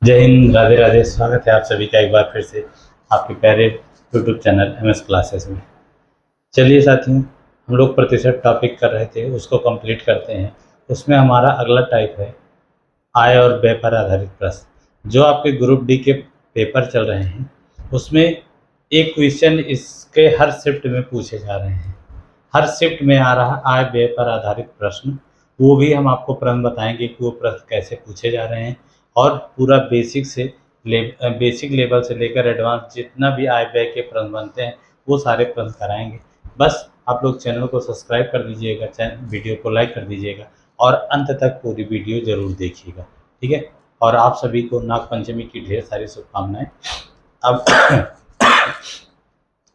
जय हिंद, राधे राधे। स्वागत है आप सभी का एक बार फिर से आपके प्यारे यूट्यूब चैनल एमएस क्लासेस में। चलिए साथियों, हम लोग प्रतिशत टॉपिक कर रहे थे, उसको कंप्लीट करते हैं। उसमें हमारा अगला टाइप है आय और व्यय पर आधारित प्रश्न। जो आपके ग्रुप डी के पेपर चल रहे हैं उसमें एक क्वेश्चन इसके हर शिफ्ट में पूछे जा रहे हैं। हर शिफ्ट में आ रहा आय व्यय पर आधारित प्रश्न। वो भी हम आपको प्रश्न बताएंगे कि वो प्रश्न कैसे पूछे जा रहे हैं, और पूरा बेसिक लेवल से लेकर एडवांस जितना भी आय व्यय के प्रश्न बनते हैं वो सारे प्रश्न कराएंगे। बस आप लोग चैनल को सब्सक्राइब कर दीजिएगा, वीडियो को लाइक कर दीजिएगा और अंत तक पूरी वीडियो ज़रूर देखिएगा, ठीक है। और आप सभी को नाग पंचमी की ढेर सारी शुभकामनाएं। अब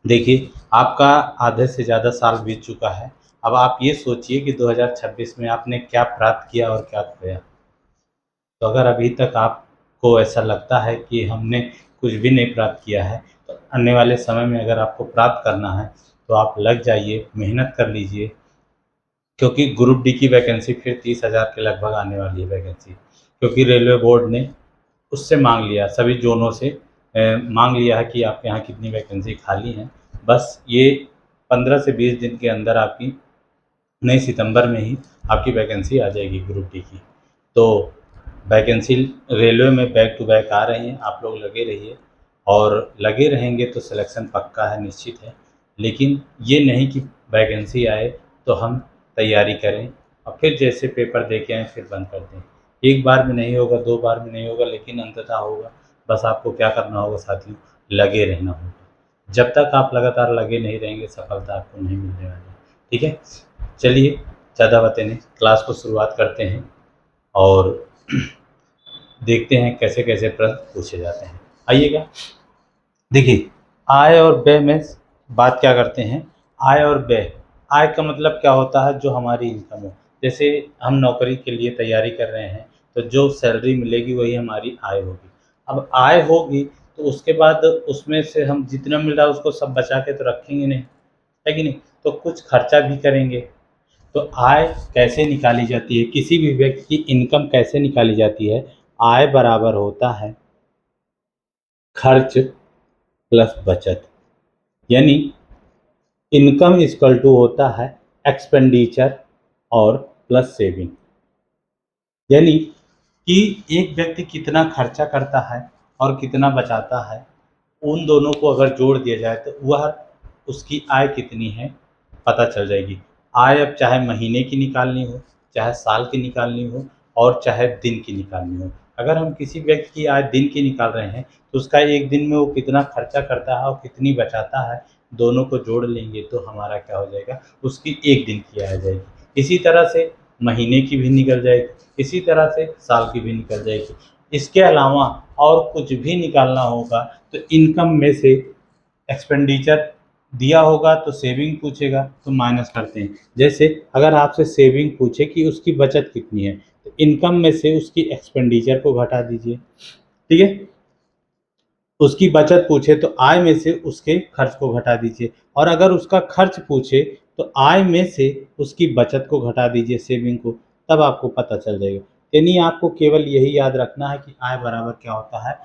देखिए, आपका आधे से ज़्यादा साल बीत चुका है। अब आप ये सोचिए कि 2026 में आपने क्या प्राप्त किया और क्या खोया। तो अगर अभी तक आपको ऐसा लगता है कि हमने कुछ भी नहीं प्राप्त किया है, तो आने वाले समय में अगर आपको प्राप्त करना है तो आप लग जाइए, मेहनत कर लीजिए, क्योंकि ग्रुप डी की वैकेंसी फिर 30,000 के लगभग आने वाली है वैकेंसी। क्योंकि रेलवे बोर्ड ने उससे मांग लिया, सभी जोनों से मांग लिया है कि आपके यहाँ कितनी वैकेंसी खाली हैं। बस ये 15 से 20 दिन के अंदर आपकी, नहीं, सितंबर में ही आपकी वैकेंसी आ जाएगी ग्रुप डी की। तो वैकेंसी रेलवे में बैक टू बैक आ रही हैं, आप लोग लगे रहिए। और लगे रहेंगे तो सिलेक्शन पक्का है, निश्चित है। लेकिन ये नहीं कि वैकेंसी आए तो हम तैयारी करें और फिर जैसे पेपर दे के आएँ फिर बंद कर दें। एक बार में नहीं होगा, 2 बार में नहीं होगा, लेकिन अंततः होगा। बस आपको क्या करना होगा साथियों, लगे रहना होगा। जब तक आप लगातार लगे नहीं रहेंगे, सफलता आपको नहीं मिलने वाली, ठीक है। चलिए, ज़्यादा बातें नहीं, क्लास को शुरुआत करते हैं और देखते हैं कैसे कैसे प्रश्न पूछे जाते हैं। आइएगा, देखिए, आय और व्यय में बात क्या करते हैं। आय और व्यय, आय का मतलब क्या होता है, जो हमारी इनकम हो। जैसे हम नौकरी के लिए तैयारी कर रहे हैं तो जो सैलरी मिलेगी वही हमारी आय होगी। अब आय होगी तो उसके बाद उसमें से हम जितना मिल रहा है उसको सब बचा के तो रखेंगे नहीं, है कि नहीं। तो कुछ खर्चा भी करेंगे। तो आय कैसे निकाली जाती है, किसी भी व्यक्ति की इनकम कैसे निकाली जाती है। आय बराबर होता है खर्च प्लस बचत, यानी इनकम इक्वल टू होता है एक्सपेंडिचर और प्लस सेविंग। यानी कि एक व्यक्ति कितना खर्चा करता है और कितना बचाता है, उन दोनों को अगर जोड़ दिया जाए तो वह उसकी आय कितनी है पता चल जाएगी। आय अब चाहे महीने की निकालनी हो, चाहे साल की निकालनी हो और चाहे दिन की निकालनी हो। अगर हम किसी व्यक्ति की आय दिन की निकाल रहे हैं तो उसका एक दिन में वो कितना खर्चा करता है और कितनी बचाता है, दोनों को जोड़ लेंगे तो हमारा क्या हो जाएगा, उसकी एक दिन की आय आ जाएगी। इसी तरह से महीने की भी निकल जाएगी, इसी तरह से साल की भी निकल जाएगी। इसके अलावा और कुछ भी निकालना होगा तो इनकम में से एक्सपेंडिचर दिया होगा तो सेविंग पूछेगा तो माइनस करते हैं। जैसे अगर आपसे सेविंग पूछे कि उसकी बचत कितनी है, तो इनकम में से उसकी एक्सपेंडिचर को घटा दीजिए, ठीक है। उसकी बचत पूछे तो आय में से उसके खर्च को घटा दीजिए, और अगर उसका खर्च पूछे तो आय में से उसकी बचत को घटा दीजिए, सेविंग को। तब आपको पता चल जाएगा। यानी आपको केवल यही याद रखना है कि आय बराबर क्या होता है,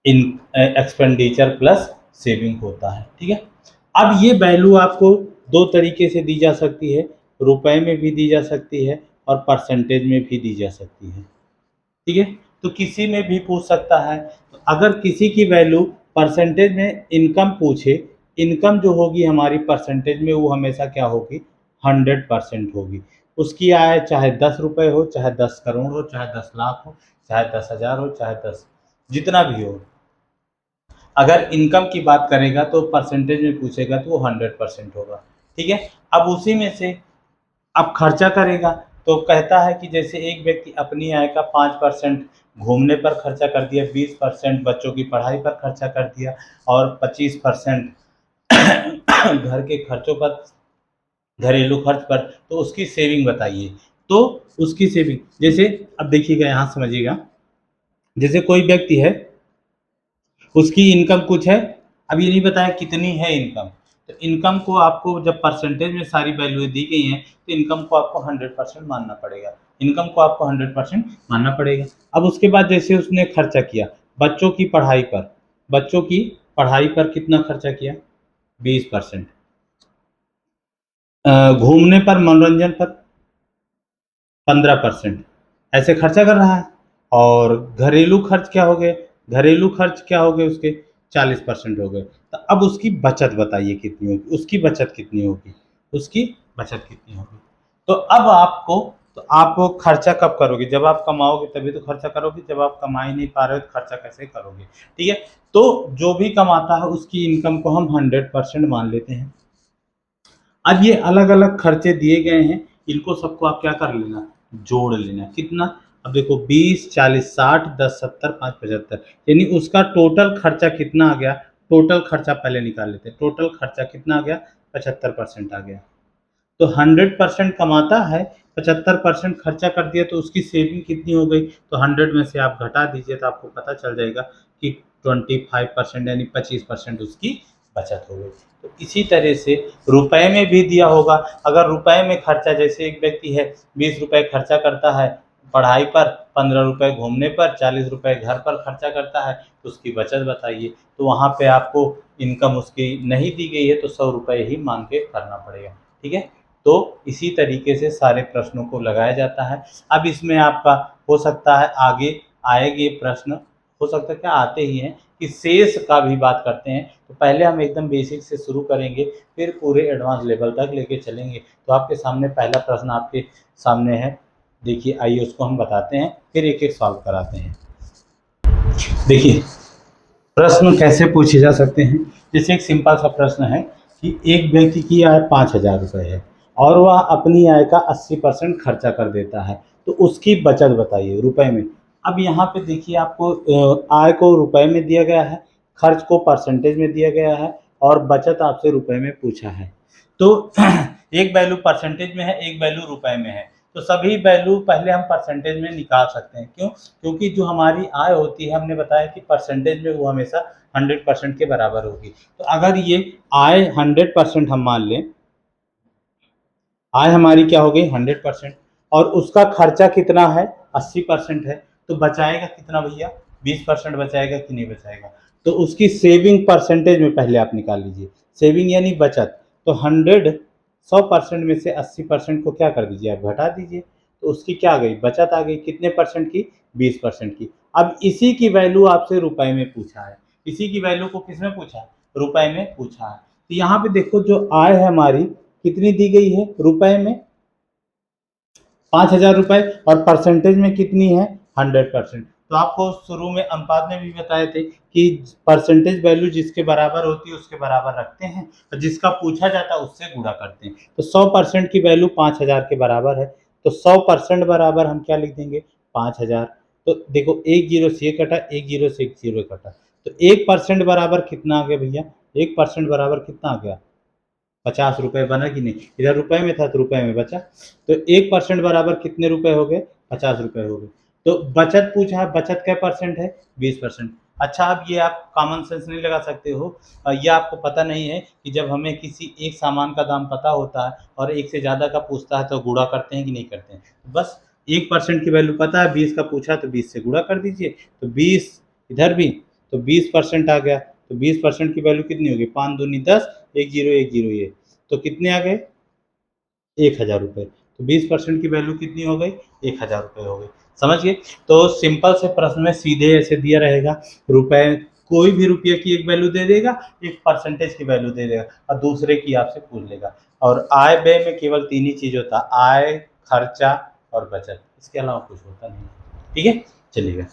इन एक्सपेंडिचर प्लस सेविंग होता है, ठीक है। अब ये वैल्यू आपको दो तरीके से दी जा सकती है, रुपए में भी दी जा सकती है और परसेंटेज में भी दी जा सकती है, ठीक है। तो किसी में भी पूछ सकता है। तो अगर किसी की वैल्यू परसेंटेज में इनकम पूछे, इनकम जो होगी हमारी परसेंटेज में वो हमेशा क्या होगी, 100% होगी। उसकी आय चाहे 10 रुपये हो, चाहे 10 करोड़ हो, चाहे 10 लाख हो, चाहे 10,000 हो, चाहे 10, जितना भी हो। अगर इनकम की बात करेगा तो परसेंटेज में पूछेगा तो वो 100% होगा, ठीक है। अब उसी में से अब खर्चा करेगा तो कहता है कि जैसे एक व्यक्ति अपनी आय का 5% घूमने पर खर्चा कर दिया, 20% बच्चों की पढ़ाई पर खर्चा कर दिया और 25% घर के खर्चों पर, घरेलू खर्च पर, तो उसकी सेविंग बताइए। तो उसकी सेविंग, जैसे अब देखिएगा, यहाँ समझिएगा। जैसे कोई व्यक्ति है, उसकी इनकम कुछ है, अब ये नहीं बताया कितनी है इनकम, तो इनकम को आपको जब परसेंटेज में सारी वैल्यू दी गई हैं तो इनकम को आपको 100% मानना पड़ेगा, इनकम को आपको 100% मानना पड़ेगा। अब उसके बाद जैसे उसने खर्चा किया बच्चों की पढ़ाई पर, बच्चों की पढ़ाई पर कितना खर्चा किया, 20%, घूमने पर, मनोरंजन पर 15% ऐसे खर्चा कर रहा है। और घरेलू खर्च क्या हो गए, घरेलू खर्च क्या हो गए उसके, 40% हो गए। तो अब उसकी बचत बताइए कितनी होगी, उसकी बचत कितनी होगी, उसकी बचत कितनी होगी। तो अब आपको, तो आप खर्चा कब करोगे, जब आप कमाओगे तभी तो खर्चा करोगे, जब आप कमा ही नहीं पा रहे हो तो खर्चा कैसे करोगे, ठीक है। तो जो भी कमाता है उसकी इनकम को हम 100% मान लेते हैं। अब ये अलग अलग खर्चे दिए गए हैं, इनको सबको आप क्या कर लेना, जोड़ लेना। कितना, अब देखो 20, 40, 60, 10, 70, 5, 75, यानी उसका टोटल खर्चा कितना आ गया, टोटल खर्चा पहले निकाल लेते हैं, टोटल खर्चा कितना आ गया, 75% आ गया। तो 100% कमाता है, 75% खर्चा कर दिया, तो उसकी सेविंग कितनी हो गई, तो 100 में से आप घटा दीजिए तो आपको पता चल जाएगा कि 25% यानी 25% उसकी बचत हो गई। तो इसी तरह से रुपए में भी दिया होगा, अगर रुपए में खर्चा, जैसे एक व्यक्ति है 20 रुपए खर्चा करता है पढ़ाई पर, 15 रुपए घूमने पर, 40 रुपए घर पर खर्चा करता है, तो उसकी बचत बताइए। तो वहाँ पे आपको इनकम उसकी नहीं दी गई है तो 100 रुपए ही मान के करना पड़ेगा, ठीक है। तो इसी तरीके से सारे प्रश्नों को लगाया जाता है। अब इसमें आपका हो सकता है आगे आएंगे प्रश्न, हो सकता है क्या आते ही हैं, कि शेष का भी बात करते हैं। तो पहले हम एकदम बेसिक से शुरू करेंगे, फिर पूरे एडवांस लेवल तक लेके चलेंगे। तो आपके सामने पहला प्रश्न आपके सामने है, देखिए आइए उसको हम बताते हैं, फिर एक एक सॉल्व कराते हैं। देखिए प्रश्न कैसे पूछे जा सकते हैं। जैसे एक सिंपल सा प्रश्न है कि एक व्यक्ति की आय 5,000 रुपये है और वह अपनी आय का 80% खर्चा कर देता है, तो उसकी बचत बताइए रुपए में। अब यहाँ पे देखिए आपको आय को रुपए में दिया गया है, खर्च को परसेंटेज में दिया गया है और बचत आपसे रुपए में पूछा है। तो एक वैल्यू परसेंटेज में है, एक वैल्यू रुपए में है, तो सभी वैल्यू पहले हम परसेंटेज में निकाल सकते हैं। क्यों, क्योंकि जो हमारी आय होती है हमने बताया कि परसेंटेज में वो हमेशा 100% के बराबर होगी। तो अगर ये आय 100% हम मान लें, आय हमारी क्या हो गई 100%, और उसका खर्चा कितना है 80% है, तो बचाएगा कितना भैया, 20% बचाएगा कि नहीं बचाएगा। तो उसकी सेविंग परसेंटेज में पहले आप निकाल लीजिए, सेविंग यानी बचत। तो 100% में से 80% को क्या कर दीजिए, आप घटा दीजिए, तो उसकी क्या आ गई, बचत आ गई, कितने परसेंट की, 20% की। अब इसी की वैल्यू आपसे रुपए में पूछा है, इसी की वैल्यू को किस में पूछा है, रुपए में पूछा है। तो यहाँ पे देखो जो आय है हमारी कितनी दी गई है, रुपए में 5,000 रुपए, और परसेंटेज में कितनी है 100%। तो आपको शुरू में अनुपात में भी बताए थे कि परसेंटेज वैल्यू जिसके बराबर होती है उसके बराबर रखते हैं, और जिसका पूछा जाता है उससे गुणा करते हैं। तो 100% की वैल्यू 5,000 के बराबर है, तो 100% बराबर हम क्या लिख देंगे, 5,000। तो देखो एक जीरो से ये कटा, एक जीरो से एक जीरो कटा, तो 1% बराबर कितना आ गया भैया, 1% बराबर कितना आ गया, 50 रुपये बना कि नहीं, इधर रुपए में था तो रुपए में बचा। तो 1% बराबर कितने रुपए हो गए, 50 रुपये हो गए। तो बचत पूछा है, बचत क्या परसेंट है, 20%। अच्छा अब ये आप कॉमन सेंस नहीं लगा सकते हो, ये आपको पता नहीं है कि जब हमें किसी एक सामान का दाम पता होता है और एक से ज़्यादा का पूछता है तो गुणा करते हैं कि नहीं करते हैं। बस 1% की वैल्यू पता है, 20 का पूछा तो 20 से गुणा कर दीजिए, तो 20 इधर भी, तो 20% आ गया। तो 20% की वैल्यू कितनी होगी, 5 दूनी 10, एक जीरो एक जीरो ये, तो कितने आ गए, 1,000 रुपये। तो 20% की वैल्यू कितनी हो गई, 1,000 रुपये हो गई। समझ गए। तो सिंपल से प्रश्न में सीधे ऐसे दिया रहेगा, रुपए, कोई भी रुपये की एक वैल्यू दे देगा, एक परसेंटेज की वैल्यू दे देगा और दूसरे की आपसे पूछ लेगा। और आय व्यय में केवल 3 ही चीज़ होता है, आय, खर्चा और बचत, इसके अलावा कुछ होता नहीं। ठीक है, चलिएगा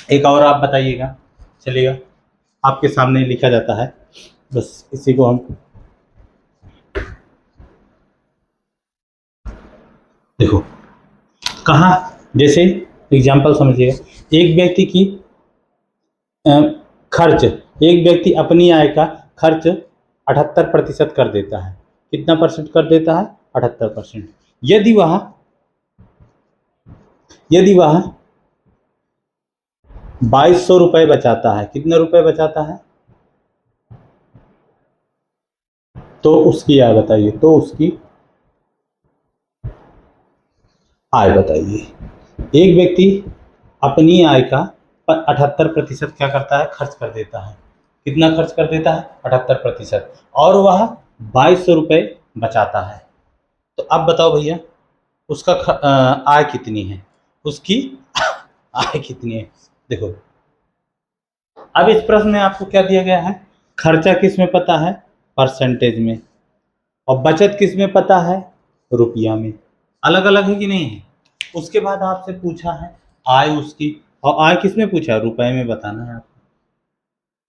एक और आप बताइएगा, चलिएगा आपके सामने लिखा जाता है, बस इसी को हम देखो कहाँ, जैसे एग्जाम्पल समझिएगा, एक व्यक्ति की अ, खर्च, एक व्यक्ति अपनी आय का खर्च 78% कर देता है, कितना परसेंट कर देता है, 78%। यदि वह, यदि वह 2,200 रुपये बचाता है, कितने रुपए बचाता है, तो उसकी आय बताइए, तो उसकी आय बताइए। एक व्यक्ति अपनी आय का 78% क्या करता है, खर्च कर देता है। कितना खर्च कर देता है, 78%, और वह 2200 रुपये बचाता है। तो अब बताओ भैया, उसका आय कितनी है, उसकी आय कितनी है। देखो, अब इस प्रश्न में आपको क्या दिया गया है, खर्चा किस में पता है, परसेंटेज में, और बचत किस में पता है, रुपया में। अलग अलग है कि नहीं है। उसके बाद आपसे पूछा है आय उसकी, और आय किस में पूछा है, रुपए में बताना है आपको।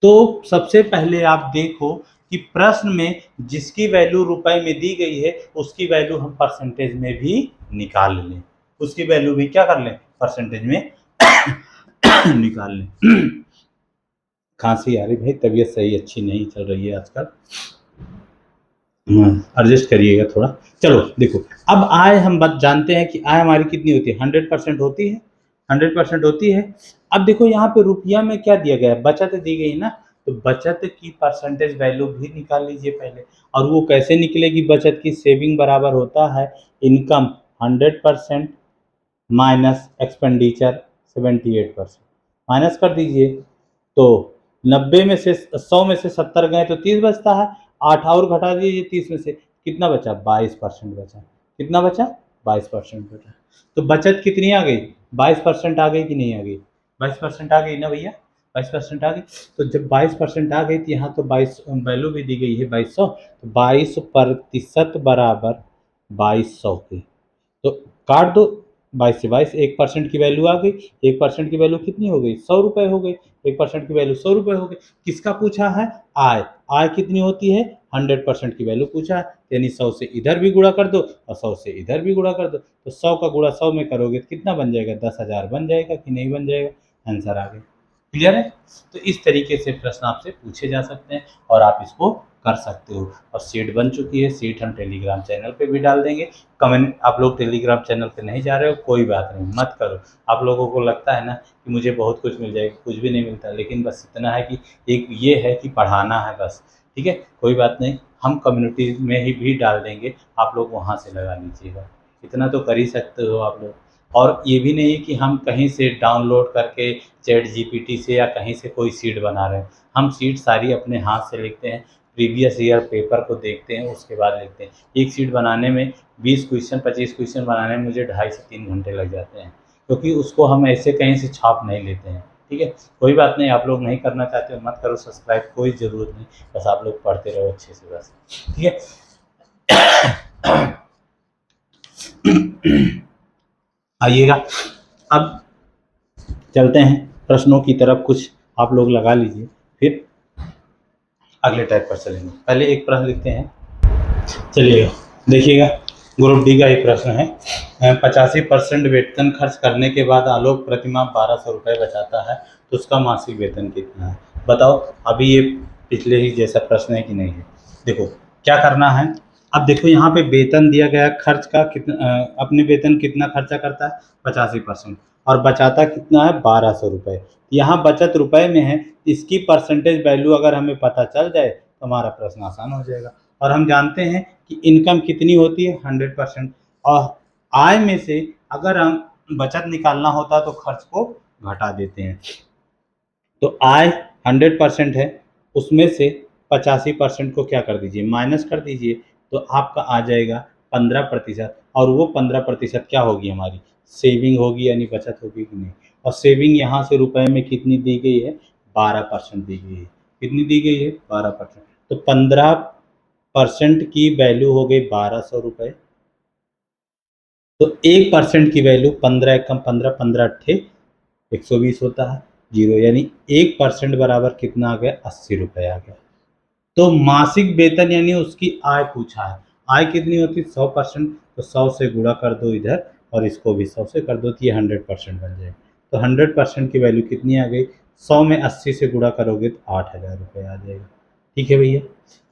तो सबसे पहले आप देखो कि प्रश्न में जिसकी वैल्यू रुपए में दी गई है उसकी वैल्यू हम परसेंटेज में भी निकाल लें, उसकी वैल्यू भी क्या कर लें, परसेंटेज में निकाल लें। खांसी आ रही भाई, तबीयत सही अच्छी नहीं चल रही है आजकल, एडजस्ट करिएगा थोड़ा। चलो देखो, अब आय हम बात जानते हैं कि आय हमारी कितनी होती है, 100% होती है, 100% होती है। अब देखो यहाँ पे रुपया में क्या दिया गया है, बचत दी गई ना, तो बचत की परसेंटेज वैल्यू भी निकाल लीजिए पहले। और वो कैसे निकलेगी बचत की, सेविंग बराबर होता है इनकम 100% माइनस एक्सपेंडिचर 78%, माइनस कर दीजिए। तो 90 में से 100 में से 70 गए तो 30 बचता है, 8 और घटा दीजिए 30 में से, कितना बचा, 22% बचा। कितना बचा, 22% बचा। तो बचत कितनी आ गई, 22% आ गई कि नहीं आ गई, 22% आ गई ना भैया, 22% आ गई। तो जब 22% आ गई तो यहाँ तो 22 वैल्यू भी दी गई है 2200, तो 22% बराबर 2200 की, तो काट दो 22 से 22, 1% की वैल्यू आ गई। 1% की वैल्यू कितनी हो गई, 100 रुपये हो गई। 1% की वैल्यू 100 रुपये हो गई। किसका पूछा है, आय। आय कितनी होती है, 100% की वैल्यू पूछा है, यानी 100 से इधर भी गुणा कर दो और 100 से इधर भी गुणा कर दो। तो 100 का गुणा 100 में करोगे तो कितना बन जाएगा, 10,000 बन जाएगा कि नहीं बन जाएगा। आंसर आ गया। क्लियर है। तो इस तरीके से प्रश्न आपसे पूछे जा सकते हैं और आप इसको कर सकते हो। और सीट बन चुकी है, सीट हम टेलीग्राम चैनल पे भी डाल देंगे। कमेंट, आप लोग टेलीग्राम चैनल पे नहीं जा रहे हो, कोई बात नहीं, मत करो। आप लोगों को लगता है ना कि मुझे बहुत कुछ मिल जाएगा, कुछ भी नहीं मिलता, लेकिन बस इतना है कि एक ये है कि पढ़ाना है बस। ठीक है, कोई बात नहीं, हम कम्युनिटी में ही भी डाल देंगे, आप लोग वहाँ से लगा लीजिएगा। इतना तो कर ही सकते हो आप लोग। और ये भी नहीं कि हम कहीं से डाउनलोड करके चैट जीपीटी से या कहीं से कोई सीट बना रहे हैं। हम सीट सारी अपने हाथ से लिखते हैं, प्रीवियस ईयर पेपर को देखते हैं, उसके बाद लिखते हैं। एक सीट बनाने में 20 क्वेश्चन 25 क्वेश्चन बनाने में मुझे 2.5 से 3 घंटे लग जाते हैं, क्योंकि उसको हम ऐसे कहीं से छाप नहीं लेते हैं। ठीक है, कोई बात नहीं, आप लोग नहीं करना चाहते हो मत करो सब्सक्राइब, कोई ज़रूरत नहीं, बस आप लोग पढ़ते रहो अच्छे से बस। ठीक है। आइएगा, अब चलते हैं प्रश्नों की तरफ, कुछ आप लोग लगा लीजिए, फिर अगले टाइप पर चलेंगे। पहले एक प्रश्न लिखते हैं, चलिएगा देखिएगा। ग्रुप डी का एक प्रश्न है, 85% वेतन खर्च करने के बाद आलोक प्रतिमा 1200 रुपये बचाता है, तो उसका मासिक वेतन कितना है, बताओ। अभी ये पिछले ही जैसा प्रश्न है कि नहीं है। देखो क्या करना है, अब देखो यहाँ पे वेतन दिया गया, खर्च का कितना, अपने वेतन कितना खर्चा करता है, 85%, और बचाता कितना है, 1200 रुपये। यहाँ बचत रुपए में है, इसकी परसेंटेज वैल्यू अगर हमें पता चल जाए तो हमारा प्रश्न आसान हो जाएगा। और हम जानते हैं कि इनकम कितनी होती है, 100%। और आय में से अगर हम बचत निकालना होता तो खर्च को घटा देते हैं। तो आय 100% है, उसमें से 85% को क्या कर दीजिए, माइनस कर दीजिए, तो आपका आ जाएगा 15%। और वो 15% क्या होगी, हमारी सेविंग होगी, यानी बचत होगी कि नहीं। और सेविंग यहाँ से रुपए में कितनी दी गई है, 12% दी गई है। कितनी दी गई है, 12%। तो 15% की वैल्यू हो गई 1200 रुपये। तो 1% की वैल्यू 15 एकम 15, 15 अट्ठे 120 होता है, जीरो, यानी 1% बराबर कितना आ गया, 80 रुपये आ गया। तो मासिक वेतन यानी उसकी आय पूछा है, आय कितनी होती है, 100%, तो 100 से गुणा कर दो इधर और इसको भी 100 से कर दो, तो ये 100% बन जाए। तो 100% की वैल्यू कितनी आ गई, 100 में 80 से गुणा करोगे तो 8,000 रुपये आ जाएगा। ठीक है भैया।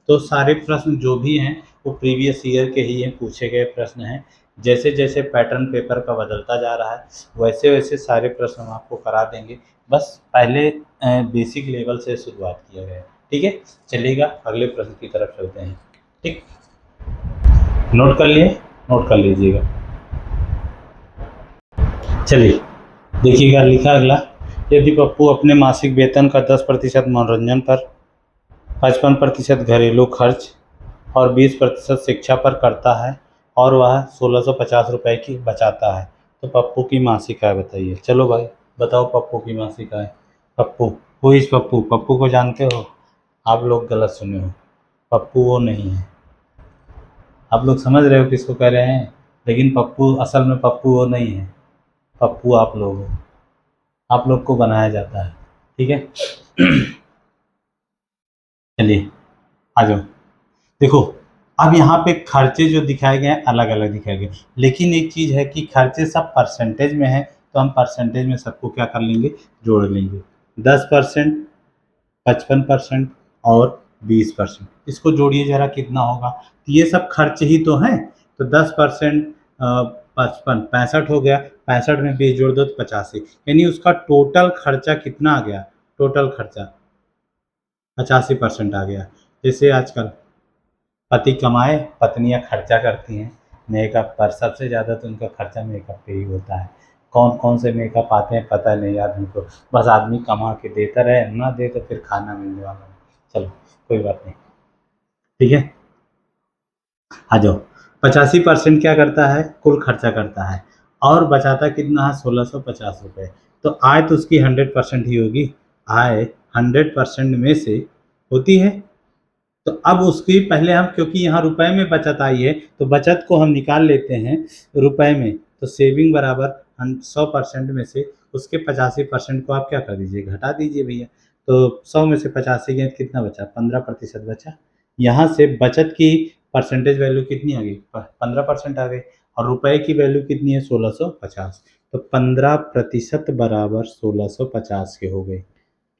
तो सारे प्रश्न जो भी हैं वो प्रीवियस ईयर के ही हैं, पूछे गए प्रश्न हैं। जैसे जैसे पैटर्न पेपर का बदलता जा रहा है वैसे वैसे सारे प्रश्न हम आपको करा देंगे। बस पहले बेसिक लेवल से शुरुआत किया गया है। ठीक है, चलिएगा अगले प्रश्न की तरफ चलते हैं। ठीक, नोट कर लिए, नोट कर लीजिएगा। चलिए देखिएगा लिखा अगला, यदि पप्पू अपने मासिक वेतन का 10% मनोरंजन पर, 55% घरेलू खर्च और 20% शिक्षा पर करता है और वह 1650 रुपये की बचाता है, तो पप्पू की मासिक आय बताइए। चलो भाई बताओ पप्पू की मासिक आय। Pappu, who is Pappu? पप्पू को जानते हो? आप लोग गलत सुने हो, पप्पू वो नहीं है। आप लोग समझ रहे हो किसको कह रहे हैं, लेकिन पप्पू असल में पप्पू वो नहीं है। पप्पू आप लोग हो, आप लोग को बनाया जाता है, ठीक है। चलिए आ जाओ। देखो अब यहाँ पे खर्चे जो दिखाए गए हैं अलग अलग दिखाए गए, लेकिन एक चीज़ है कि खर्चे सब परसेंटेज में है, तो हम परसेंटेज में सबको क्या कर लेंगे, जोड़ लेंगे। 10%, 55% और 20%, इसको जोड़िए जरा कितना होगा। तो ये सब खर्च ही तो हैं, तो 10% 55 65 हो गया, 65 में 20 जोड़ दो तो 85, यानी उसका टोटल खर्चा कितना आ गया, टोटल खर्चा 85% आ गया। जैसे आजकल पति कमाए, पत्नियां खर्चा करती हैं मेकअप पर, सबसे ज़्यादा तो उनका खर्चा मेकअप पे ही होता है। कौन कौन से मेकअप आते हैं पता नहीं आदमी को, बस आदमी कमा के देता रहे, ना दे तो फिर खाना मिलने वाला है। चलो कोई बात नहीं, ठीक है। आ जाओ, 85% क्या करता है, कुल खर्चा करता है और बचाता कितना है, 1650 रुपये। तो आय तो उसकी 100% ही होगी, आय 100% में से होती है। तो अब उसकी पहले हम, क्योंकि यहाँ रुपए में बचत आई है तो बचत को हम निकाल लेते हैं रुपए में, तो सेविंग बराबर 100% में से उसके 85% को आप क्या कर दीजिए, घटा दीजिए भैया। तो 100 में से 85 गए तो कितना बचा, 15% बचा। यहाँ से बचत की परसेंटेज वैल्यू कितनी आ गई, 15% आ गई, और रुपए की वैल्यू कितनी है, 1650। तो 15% बराबर 1650 के हो गए।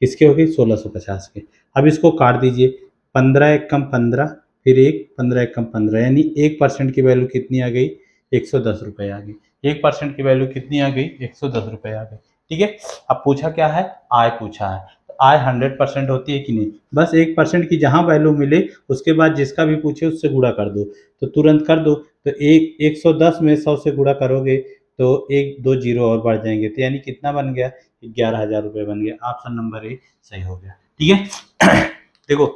किसके हो गए, 1650 के। अब इसको काट दीजिए, 15 एक कम 15, फिर एक 15 एक कम 15, यानी 1% की वैल्यू कितनी आ गई, 110 रुपये आ गई। 1% की वैल्यू कितनी आ गई, 110 रुपये आ गई, ठीक है। अब पूछा क्या है, आय पूछा है, तो आय 100% होती है कि नहीं, बस 1% की जहाँ वैल्यू मिले उसके बाद जिसका भी पूछे उससे गुणा कर दो, तो तुरंत कर दो। तो 110 में 100 से गुणा करोगे तो 1 2 जीरो और बढ़ जाएंगे, तो यानी कितना बन गया, 11,000 रुपये बन गया। ऑप्शन नंबर ए सही हो गया, ठीक है। देखो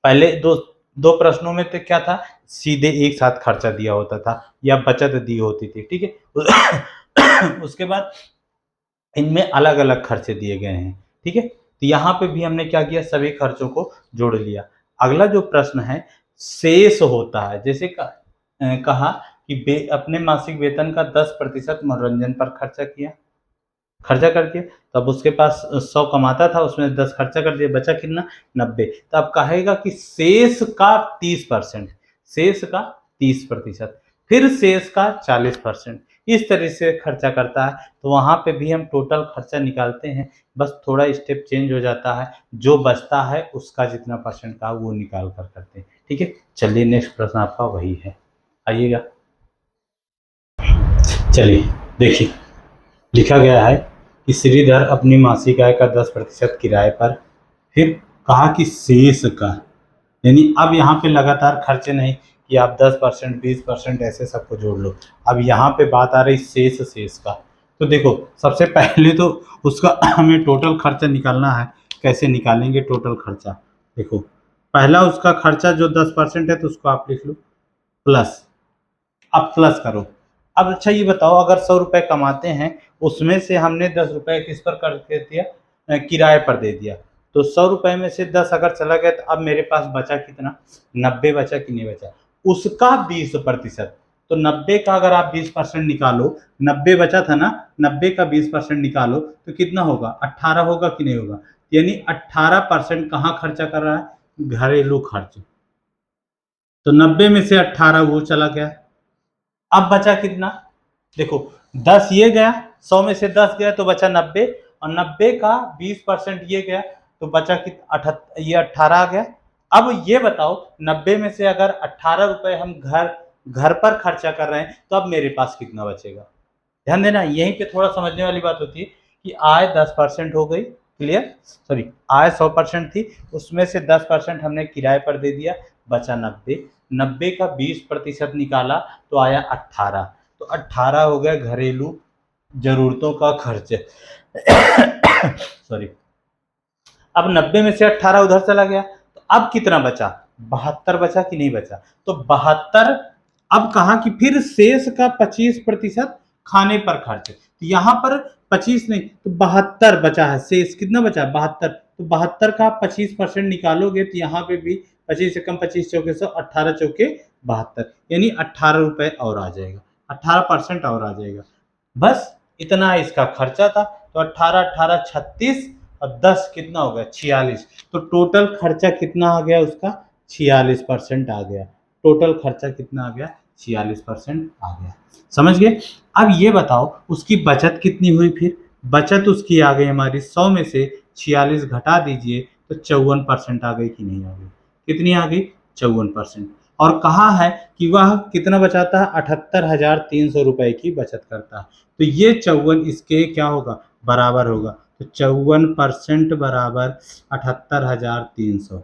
पहले दो दो प्रश्नों में तो क्या था, सीधे एक साथ खर्चा दिया होता था या बचत दी होती थी, ठीक है। उसके बाद इनमें अलग अलग खर्चे दिए गए हैं, ठीक है। तो यहाँ पे भी हमने क्या किया, सभी खर्चों को जोड़ लिया। अगला जो प्रश्न है, शेष होता है, जैसे कहा कि अपने मासिक वेतन का 10% मनोरंजन पर खर्चा किया, खर्चा कर दिया, तब उसके पास 100 कमाता था, उसमें 10 खर्चा कर दिया, बचा कितना, 90। तो अब कहेगा कि शेष का 30%, शेष का 30%, फिर शेष का 40%, इस तरह से खर्चा करता है। तो वहाँ पे भी हम टोटल खर्चा निकालते हैं, बस थोड़ा स्टेप चेंज हो जाता है, जो बचता है उसका जितना परसेंट का वो निकाल कर करते हैं, ठीक है। चलिए नेक्स्ट प्रश्न आपका वही है, आइएगा। चलिए देखिए लिखा गया है कि श्रीधर अपनी मासिक आय का 10% किराए पर, फिर कहा कि शेष का, यानी अब यहाँ पे लगातार खर्चे नहीं कि आप 10% 20% ऐसे सबको जोड़ लो, अब यहाँ पे बात आ रही शेष शेष का। तो देखो सबसे पहले तो उसका हमें टोटल खर्चा निकालना है, कैसे निकालेंगे टोटल खर्चा। देखो पहला उसका खर्चा जो 10% है तो उसको आप लिख लो प्लस, अब प्लस करो। अब अच्छा ये बताओ, अगर 100 रुपये कमाते हैं उसमें से हमने 10 रुपये किस पर कर दे दिया, किराए पर दे दिया, तो 100 रुपये में से 10 अगर चला गया तो अब मेरे पास बचा कितना, 90 बचा कि नहीं बचा, उसका 20%। तो 90 का अगर आप 20% निकालो, 90 बचा था ना, 90 का 20% निकालो तो कितना होगा, 18 होगा कि नहीं होगा, यानी 18% कहाँ खर्चा कर रहा है, घरेलू खर्च। तो 90 में से 18 वो चला गया, अब बचा कितना, देखो 10 ये गया, 100 में से 10 गया तो बचा 90, और 90 का 20% ये गया तो बचा ये 18 आ गया। अब ये बताओ 90 में से अगर 18 रुपए हम घर घर पर खर्चा कर रहे हैं तो अब मेरे पास कितना बचेगा। ध्यान देना, यहीं पे थोड़ा समझने वाली बात होती है कि आय 10% हो गई, क्लियर, सॉरी आय 100% थी, उसमें से 10% हमने किराए पर दे दिया, बचा 90। 90 का 20% निकाला तो आया 18। तो 18 हो गया घरेलू जरूरतों का खर्च। सॉरी। अब 90 में से 18 उधर चला गया, तो अब कितना बचा? 72 बचा कि नहीं बचा? तो 72। अब कहा कि फिर शेष का 25% खाने पर खर्च। तो यहाँ पर 25 नहीं तो 72 बचा है, शेष कितना बचा? 72। तो 72 का 25% निकालोगे तो यहाँ पे भी 25 से कम 25 चौके 100, 18 चौके 72, यानी 18 रुपए और आ जाएगा, 18% और आ जाएगा। बस इतना इसका खर्चा था। तो 18 18 36 और 10 कितना हो गया? 46। तो टोटल खर्चा कितना आ गया उसका? 46% आ गया। टोटल खर्चा कितना आ गया? 46% आ गया। समझ गए? अब ये बताओ उसकी बचत कितनी हुई? फिर बचत उसकी आ गई हमारी 100 में से 46 घटा दीजिए तो 54% आ गई कि नहीं आ गई? कितनी आ गई? 54%। और कहा है कि वह कितना बचाता है? 78,300 रुपए की बचत करता है। तो ये 54 इसके क्या होगा? बराबर होगा। तो 54% बराबर 78,300।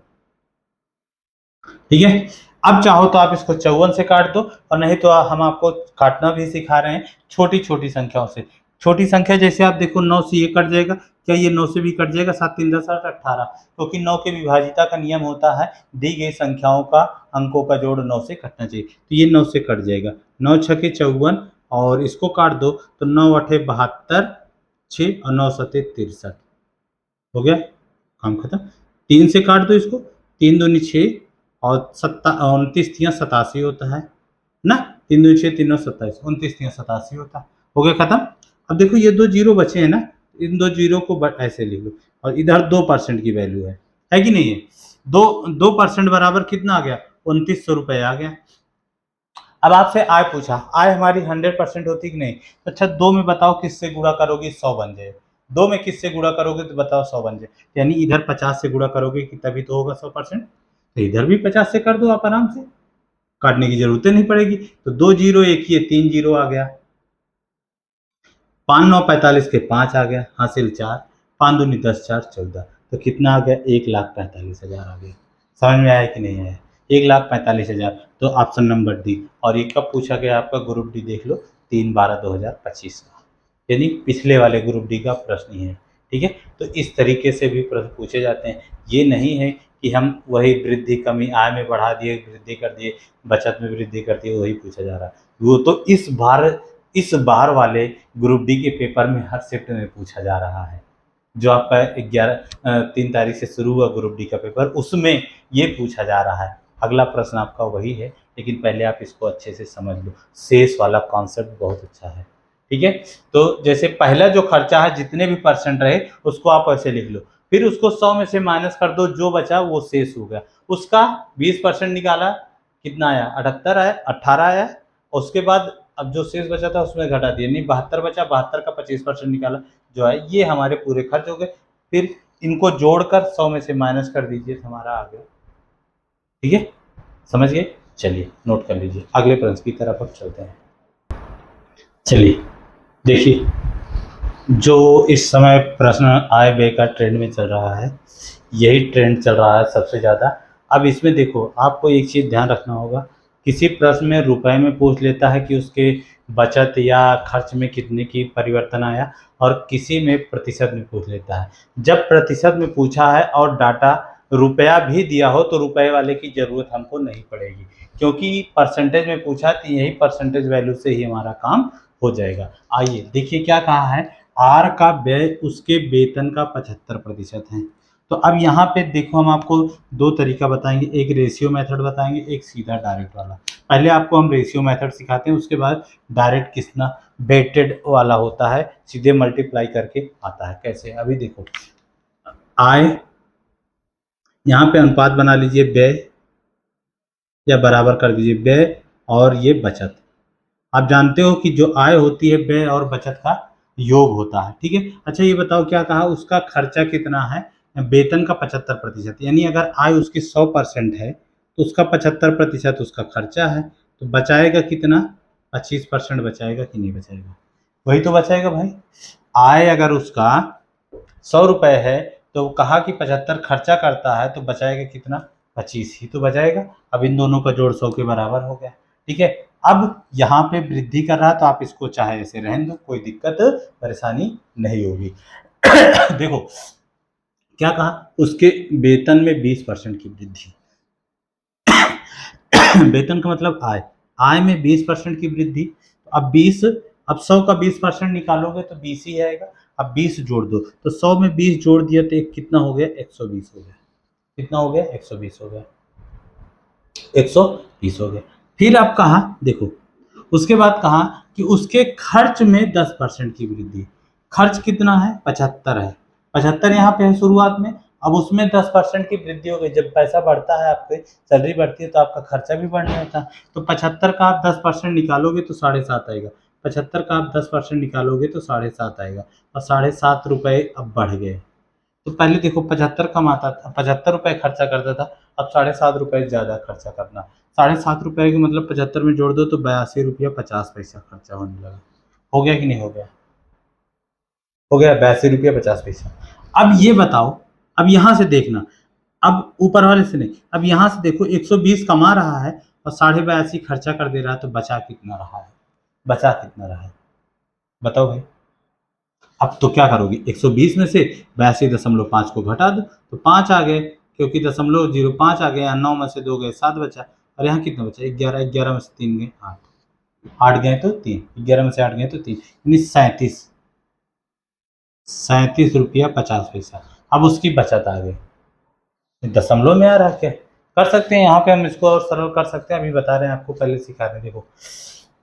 ठीक है। अब चाहो तो आप इसको 54 से काट दो, और नहीं तो हम आपको काटना भी सिखा रहे हैं छोटी छोटी संख्याओं से। छोटी संख्या जैसे आप देखो 9 से ये कट जाएगा, क्या ये 9 से भी कट जाएगा? 7 3 10 8 18, क्योंकि 9 के विभाजिता का नियम होता है दी गई संख्याओं का अंकों का जोड़ 9 से कटना चाहिए। तो ये 9 से कट जाएगा, 9 छके 54, और इसको काट दो तो 9 अठे 72, 6 और 9 सते 63। हो गया, काम खत्म। 3 से काट दो इसको, 3 दूनी 6 और 29 तियां 87 होता है ना। 3 दूनी 6 3 9 27, 29 तियां 87 होता है। हो गया खत्म। अब देखो ये 2 जीरो बचे हैं ना, इन 2 जीरो को ऐसे लिख लो, और इधर 2% की वैल्यू है कि नहीं है? 2% बराबर कितना आ गया? 2900 रुपए आ गया। अब आपसे आय पूछा, आय हमारी 100% होती कि नहीं? तो अच्छा 2 में बताओ किससे गुणा करोगे 100 बन जाए? 2 में किससे गुणा करोगे तो बताओ 100 बन जाए? यानी इधर 50 से गुणा करोगे कि तभी तो होगा 100%। तो इधर भी 50 से कर दो आप आराम से, काटने की जरूरत नहीं पड़ेगी। तो 2 जीरो एक ही है, 3 जीरो आ गया। 5 9 45 के 5 आ गया, हासिल 4, 5 दूनी 10 4 14। तो कितना आ गया? 1,45,000 आ गया। समझ में आया कि नहीं आया? 1,45,000। तो ऑप्शन नंबर डी। और ये कब पूछा गया आपका? ग्रुप डी देख लो, 3/12/2025 का, यानी पिछले वाले ग्रुप डी का प्रश्न ही है। ठीक है। तो इस तरीके से भी प्रश्न पूछे जाते हैं। ये नहीं है कि हम वही वृद्धि कमी आय में बढ़ा दिए, वृद्धि कर दिए, बचत में वृद्धि कर दिए, वही पूछा जा रहा है। वो तो इस बार वाले ग्रुप डी के पेपर में हर शिफ्ट में पूछा जा रहा है। जो आपका 3 तारीख से शुरू हुआ ग्रुप डी का पेपर, उसमें ये पूछा जा रहा है। अगला प्रश्न आपका वही है, लेकिन पहले आप इसको अच्छे से समझ लो। शेष वाला कॉन्सेप्ट बहुत अच्छा है। ठीक है। तो जैसे पहला जो खर्चा है जितने भी परसेंट रहे उसको आप ऐसे लिख लो, फिर उसको 100 में से माइनस कर दो, जो बचा वो शेष हो गया। उसका 20% निकाला, कितना आया? 78 आया, 18 आया। उसके बाद अब जो शेष बचा था उसमें घटा दिया, नहीं 72 बचा, 72 का 25% निकाला, जो है ये हमारे पूरे खर्च हो गए। फिर इनको जोड़कर 100 में से माइनस कर दीजिए तो हमारा आ गया। ठीक है, समझ गए? चलिए नोट कर लीजिए, अगले प्रश्न की तरफ अब चलते हैं। चलिए देखिए, जो इस समय प्रश्न आय व्यय का ट्रेंड में चल रहा है, यही ट्रेंड चल रहा है सबसे ज़्यादा। अब इसमें देखो आपको एक चीज़ ध्यान रखना होगा, किसी प्रश्न में रुपए में पूछ लेता है कि उसके बचत या खर्च में कितने की परिवर्तन आया, और किसी में प्रतिशत में पूछ लेता है। जब प्रतिशत में पूछा है और डाटा रुपया भी दिया हो तो रुपए वाले की ज़रूरत हमको नहीं पड़ेगी, क्योंकि परसेंटेज में पूछा तो यही परसेंटेज वैल्यू से ही हमारा काम हो जाएगा। आइए देखिए क्या कहा है, आर का व्यय उसके वेतन का 75% है। तो अब यहाँ पे देखो हम आपको 2 तरीका बताएंगे, एक रेशियो मेथड बताएंगे, एक सीधा डायरेक्ट वाला। पहले आपको हम रेशियो मेथड सिखाते हैं, उसके बाद डायरेक्ट कितना वेटेड वाला होता है, सीधे मल्टीप्लाई करके आता है। कैसे? अभी देखो, आय, यहाँ पे अनुपात बना लीजिए व्यय, या बराबर कर दीजिए व्यय और ये बचत। आप जानते हो कि जो आय होती है व्यय और बचत का योग होता है। ठीक है। अच्छा ये बताओ क्या कहा, उसका खर्चा कितना है? वेतन का 75%, यानी अगर आय उसकी 100% है तो उसका 75% उसका खर्चा है, तो बचाएगा कितना? 25% बचाएगा कि नहीं बचाएगा? वही तो बचाएगा भाई। आय अगर उसका 100 रुपये है तो कहा कि 75 खर्चा करता है, तो बचाएगा कितना? 25 ही तो बचाएगा। अब इन दोनों का जोड़ 100 के बराबर हो गया। ठीक है, अब यहाँ पे वृद्धि कर रहा है तो आप इसको चाहे ऐसे रहने दो, कोई दिक्कत परेशानी नहीं होगी। देखो क्या कहा, उसके वेतन में 20% की वृद्धि। वेतन का मतलब आय, आय में 20% की वृद्धि। अब 20, अब 100 का 20% निकालोगे तो 20 ही आएगा। अब 20 जोड़ दो तो 100 में 20 जोड़ दिया तो एक कितना हो गया, 120 हो गया। कितना हो गया, 120 हो गया, 120 हो गया। फिर अब कहा देखो, उसके बाद कहा कि उसके खर्च में 10% की वृद्धि। खर्च कितना है, 75 है, 75 यहाँ पे है शुरुआत में। अब उसमें 10% की वृद्धि हो गई। जब पैसा बढ़ता है, आपकी सैलरी बढ़ती है तो आपका खर्चा भी बढ़ने लगता है। तो 75 का आप 10% निकालोगे तो 7.5 आएगा। 75 का आप 10% निकालोगे तो 7.5 आएगा। और 7.5 रुपये अब बढ़ गए। तो पहले देखो 75 कमाता था, 75 रुपये खर्चा करता था, अब 7.5 रुपये ज़्यादा खर्चा करना। 7.5 रुपये के मतलब 75 में जोड़ दो तो 82 रुपया 50 पैसा खर्चा होने लगा। हो गया कि नहीं हो गया, हो गया 82 रुपया 50 पैसा। अब ये बताओ, अब यहाँ से देखना, अब ऊपर वाले से नहीं, अब यहाँ से देखो 120 कमा रहा है और 82.5 खर्चा कर दे रहा है, तो बचा कितना रहा है, बचा कितना रहा है बताओ भाई। अब तो क्या करोगे, 120 में से 82.5 को घटा दो तो 5 आ गए, क्योंकि 0.05 आ गया, 9 में से 2 गए 7 बचा। और यहाँ कितना बचा, 11, 11 में से 3 गए 8, 8 गए तो 3, 11 में से 8 गए तो 3, यानी 37 रुपया 50 पैसा। अब उसकी बचत आ गई, दशमलव में आ रहा है क्या, कर सकते हैं यहाँ पे हम इसको और सरल कर सकते हैं, अभी बता रहे हैं आपको, पहले सिखा रहे हैं। देखो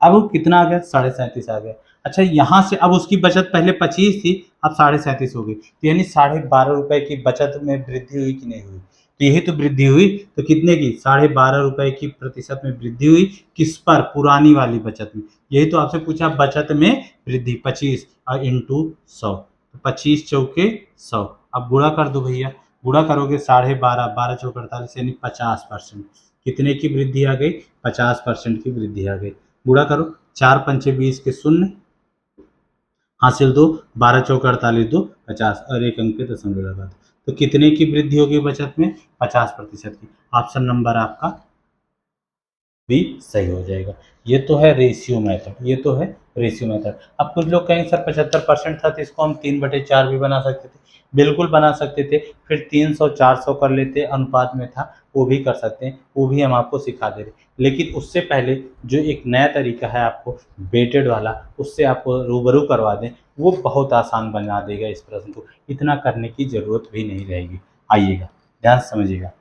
अब वो कितना आ गया, 37.5 आ गया। अच्छा यहाँ से अब उसकी बचत पहले 25 थी, अब 37.5 हो गई, तो यानी 12.5 रुपए की बचत में वृद्धि हुई कि नहीं हुई, तो यही तो वृद्धि हुई। तो कितने की, 12.5 रुपए की प्रतिशत में वृद्धि हुई, किस पर, पुरानी वाली बचत में। यही तो आपसे पूछा, बचत में वृद्धि 25 और इंटू 100, तो 25 चौके 100। अब गुणा कर दो भैया, गुणा करोगे 12.5, 12 चौक 48, यानी 50%। कितने की वृद्धि आ गई, 50% की वृद्धि आ गई। गुणा करो, 4 पंचे 20 के शून्य, हासिल 2, 12 चौक 48, 2 50 और एक अंक पे दशमलव लगा दो। तो कितने की वृद्धि होगी बचत में, 50% की। ऑप्शन नंबर आपका भी सही हो जाएगा। ये तो है रेशियो मेथड, ये तो है रेशियो मेथड। अब कुछ लोग कहेंगे सर 75% था तो इसको हम 3/4 भी बना सकते थे। बिल्कुल बना सकते थे, फिर 300 400 कर लेते, अनुपात में था, वो भी कर सकते हैं, वो भी हम आपको सिखा दे रहे। लेकिन उससे पहले जो एक नया तरीका है आपको वेटेड वाला, उससे आपको रूबरू करवा दें, वो बहुत आसान बना देगा इस प्रश्न को, इतना करने की ज़रूरत भी नहीं रहेगी। आइएगा, ध्यान से समझिएगा।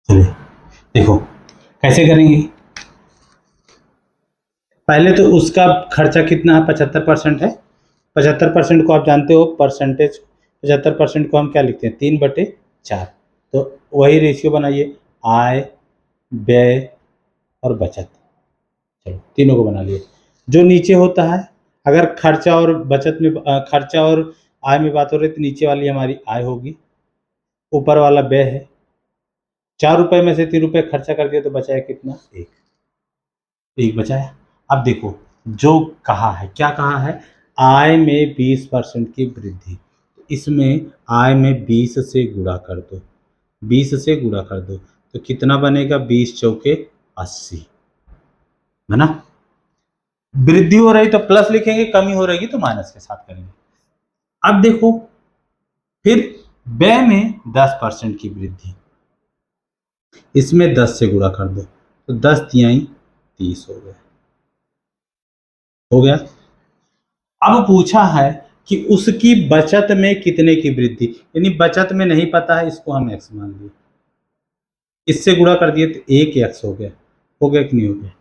चलिए देखो कैसे करेंगे। पहले तो उसका खर्चा कितना है, 75% है। 75% को आप जानते हो परसेंटेज, 75% को हम क्या लिखते हैं, 3/4। तो वही रेशियो बनाइए, आय, व्यय और बचत। चलो तीनों को बना लिए। जो नीचे होता है, अगर खर्चा और बचत में खर्चा और आय में बात हो रही है तो नीचे वाली हमारी आय होगी, ऊपर वाला व्यय है। 4 रुपए में से 3 रुपए खर्चा कर दिया तो बचा है कितना, एक, एक बचाया। अब देखो जो कहा है, क्या कहा है, आय में 20% की वृद्धि, इसमें आय में 20 से गुणा कर दो, 20 से गुणा कर दो तो कितना बनेगा, 20 चौके 80, है ना। वृद्धि हो रही तो प्लस लिखेंगे, कमी हो रही तो माइनस के साथ करेंगे। अब देखो फिर व्यय में 10% की वृद्धि, इसमें 10 से गुणा कर दो तो 10 तिहाई 30 हो गया, हो गया। अब पूछा है कि उसकी बचत में कितने की वृद्धि, यानी बचत में नहीं पता है, इसको हम एक्स मान लिए, इससे गुणा कर दिए तो 1x हो गया, हो गया कि नहीं हो गया।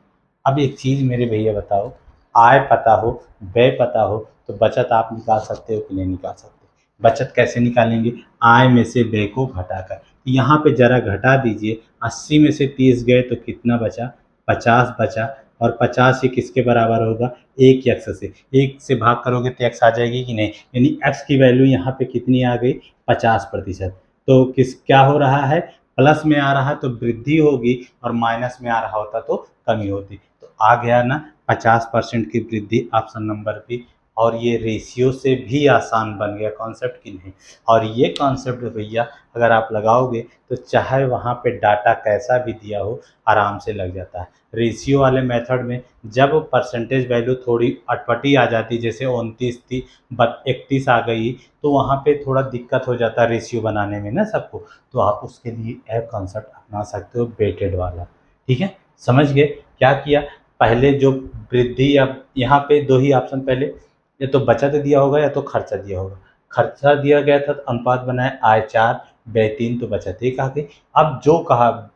अब एक चीज मेरे भैया बताओ, आय पता हो, व्यय पता हो, तो बचत आप निकाल सकते हो कि नहीं निकाल सकते। बचत कैसे निकालेंगे, आय में से व्यय को घटाकर। यहाँ पे जरा घटा दीजिए, 80 में से 30 गए तो कितना बचा, 50 बचा। और 50 ही किसके बराबर होगा, 1x से। 1 से भाग करोगे तो x आ जाएगी कि नहीं, यानी x की वैल्यू यहाँ पे कितनी आ गई, 50%। तो किस क्या हो रहा है, प्लस में आ रहा है तो वृद्धि होगी, और माइनस में आ रहा होता तो कमी होती। तो आ गया ना 50% की वृद्धि, ऑप्शन नंबर भी और ये रेशियो से भी आसान बन गया कॉन्सेप्ट कि नहीं। और ये कॉन्सेप्ट भैया अगर आप लगाओगे तो चाहे वहाँ पे डाटा कैसा भी दिया हो आराम से लग जाता है। रेशियो वाले मेथड में जब परसेंटेज वैल्यू थोड़ी अटपटी आ जाती, जैसे 29 थी 31 आ गई, तो वहाँ पे थोड़ा दिक्कत हो जाता है रेशियो बनाने में ना सबको। तो आप उसके लिए एक कॉन्सेप्ट अपना सकते हो वेटेड वाला। ठीक है, समझ गए क्या किया। पहले जो वृद्धि, अब यहाँ पे दो ही ऑप्शन, पहले या तो बचत दिया होगा या तो खर्चा दिया होगा। खर्चा दिया गया था तो अनुपात बनाए आय 4 व्यय 3 तो बचत 1 आ गई। अब जो कहा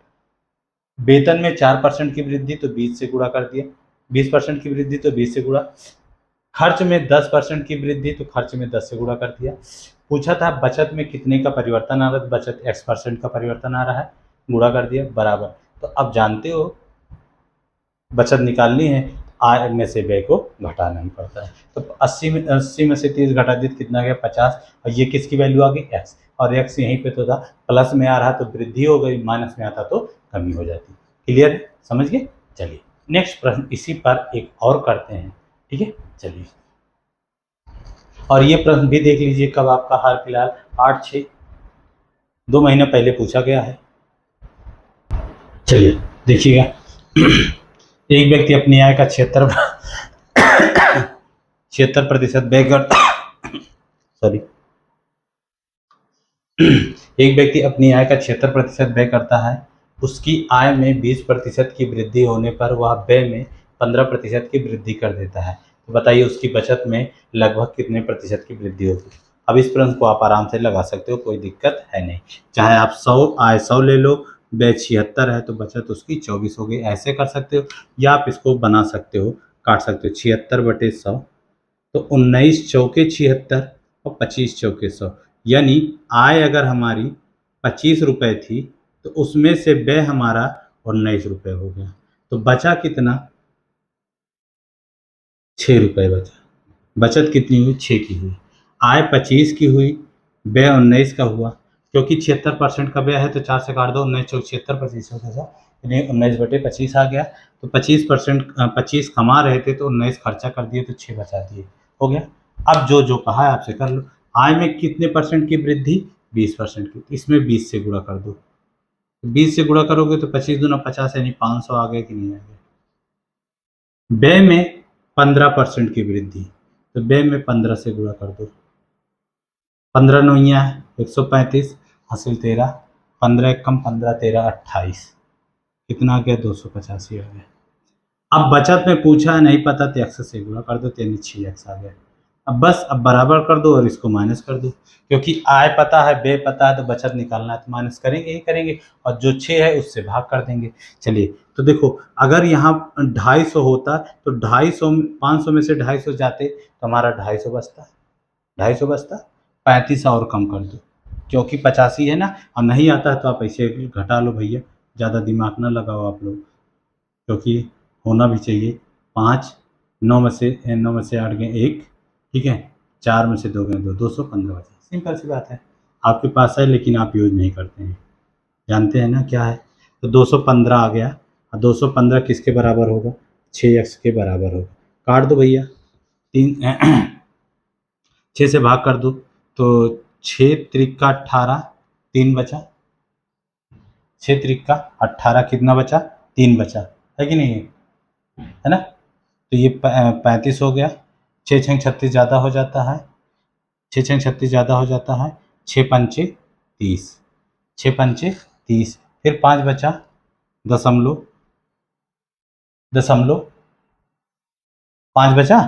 वेतन में 4% की वृद्धि तो 20 से गुणा कर दिया, 20% की वृद्धि तो 20 से गुणा, खर्च में 10% की वृद्धि तो खर्च में 10 से गुणा कर दिया। पूछा था बचत में कितने का परिवर्तन आ रहा है, बचत x% का परिवर्तन आ रहा है, गुणा कर दिया बराबर। तो अब जानते हो बचत निकालनी है, आय में से व्यय को घटाना ही पड़ता है। तो 80 में से 30 घटा दिए तो कितना गया 50, और ये किसकी वैल्यू आ गई x, और x यहीं पे तो था, प्लस में आ रहा तो वृद्धि हो गई, माइनस में आता तो कमी हो जाती। क्लियर है, समझ गए। चलिए नेक्स्ट प्रश्न इसी पर एक और करते हैं। ठीक है, चलिए। और ये प्रश्न भी देख लीजिए कब आपका हाल फिलहाल 8/6 2 महीने पहले पूछा गया है। चलिए देखिएगा। एक व्यक्ति अपनी आय का 76% व्यय करता सॉरी एक व्यक्ति अपनी आय का 76% व्यय करता है। उसकी आय में 20% की वृद्धि होने पर वह व्यय में 15% की वृद्धि कर देता है। तो बताइए उसकी बचत में लगभग कितने प्रतिशत की वृद्धि होगी। अब इस प्रश्न को आप आराम से लगा सकते हो, कोई दिक्कत है नहीं। चाहे आप 100 ले लो, व्यय 76 है तो बचत उसकी 24 हो गई, ऐसे कर सकते हो। या आप इसको बना सकते हो, काट सकते हो 76/100, तो 19 चौके 76 और 25 चौके 100, यानी आय अगर हमारी 25 रुपये थी तो उसमें से व्यय हमारा 19 रुपये हो गया, तो बचा कितना 6 रुपये बचा। बचत कितनी हुई 6 की हुई, आय 25 की हुई, व्यय 19 का हुआ। क्योंकि 76% का व्यय है तो 4 से काट दो, 19 चौक 76, 25 हो गया, यानी 19/25 आ गया। तो 25 कमा रहे थे तो 19 खर्चा कर दिए तो 6 बचा दिए, हो गया। अब जो जो कहा है आपसे कर लो। आय में कितने परसेंट की वृद्धि 20% की, इसमें 20 से गुणा कर दो, 20 से गुणा करोगे तो 25 दूना 50 यानी 500 आ गया कि नहीं आ गया। व्यय में 15% की वृद्धि, तो व्यय में 15 से गुणा कर दो, 15 नौइया 135 हासिल 13, 15 कम 15 13 28, कितना आ गया 285 आ गया। अब बचत में पूछा है नहीं पता तो एक्स से गुणा कर दो, यानी 6x आ गया। अब बस अब बराबर कर दो और इसको माइनस कर दो, क्योंकि आय पता है व्यय पता है तो बचत निकालना है तो माइनस करेंगे ही करेंगे, और जो 6 है उससे भाग कर देंगे। चलिए तो देखो अगर यहाँ 250 होता तो 250 500 में से 250 जाते तो हमारा 250 बचता, 250 बचता, 35 और कम कर दो, क्योंकि 85 है ना। और नहीं आता है तो आप ऐसे घटा लो भैया, ज़्यादा दिमाग ना लगाओ आप लोग, क्योंकि होना भी चाहिए। 5 9 में से 8 गए 1, ठीक है, 4 में से 2 गए 2, 215 बचा। सिंपल सी बात है, आपके पास है लेकिन आप यूज नहीं करते हैं, जानते हैं ना क्या है। तो 215 आ गया, और 215 किसके बराबर होगा 6x के बराबर होगा। काट दो भैया, 3 6 से भाग कर दो तो 6 त्रिका 18, 3 बचा, 6 त्रिका 18 कितना बचा 3 बचा, है कि नहीं है ना। तो ये 35 हो गया, 6 छंग 36 ज़्यादा हो जाता है, 6 छंग 36 ज़्यादा हो जाता है, 6 पंचे 30, 6 पंचे 30, फिर 5 बचा, दशमलव दशमलव 5 बचा,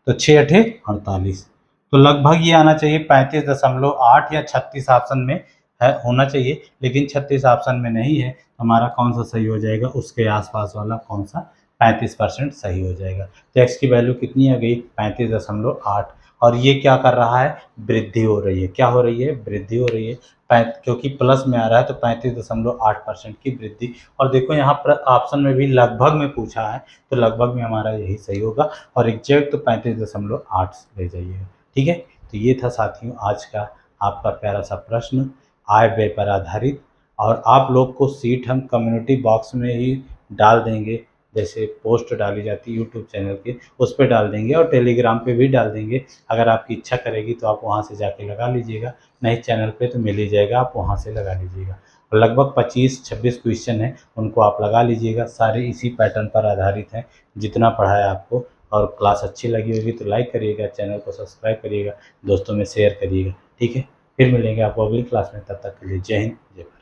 तो 6 अठे 48, तो लगभग ये आना चाहिए 35.8 या 36 ऑप्शन में है होना चाहिए, लेकिन 36 ऑप्शन में नहीं है। हमारा कौन सा सही हो जाएगा, उसके आसपास वाला कौन सा 35% सही हो जाएगा। तो एक्स की वैल्यू कितनी आ गई 35.8, और ये क्या कर रहा है वृद्धि हो रही है, क्या हो रही है वृद्धि हो रही है, क्योंकि प्लस में आ रहा है तो 35.8% की वृद्धि। और देखो यहाँ पर ऑप्शन में भी लगभग में पूछा है तो लगभग में हमारा यही सही होगा, और एग्जैक्ट तो 35.8 ले जाइएगा। ठीक है, तो ये था साथियों आज का आपका प्यारा सा प्रश्न आय व्यय पर आधारित, और आप लोग को सीट हम कम्युनिटी बॉक्स में ही डाल देंगे, जैसे पोस्ट डाली जाती है यूट्यूब चैनल की, उस पे डाल देंगे और टेलीग्राम पे भी डाल देंगे। अगर आपकी इच्छा करेगी तो आप वहाँ से जाके लगा लीजिएगा, नहीं चैनल पे तो मिल ही जाएगा, आप वहाँ से लगा लीजिएगा। और लगभग 25-26 क्वेश्चन हैं, उनको आप लगा लीजिएगा, सारे इसी पैटर्न पर आधारित हैं जितना पढ़ाया आपको। और क्लास अच्छी लगी होगी तो लाइक करिएगा, चैनल को सब्सक्राइब करिएगा, दोस्तों में शेयर करिएगा, ठीक है। फिर मिलेंगे आपको अगली क्लास में, तब तक के लिए जय हिंद, जय भारत।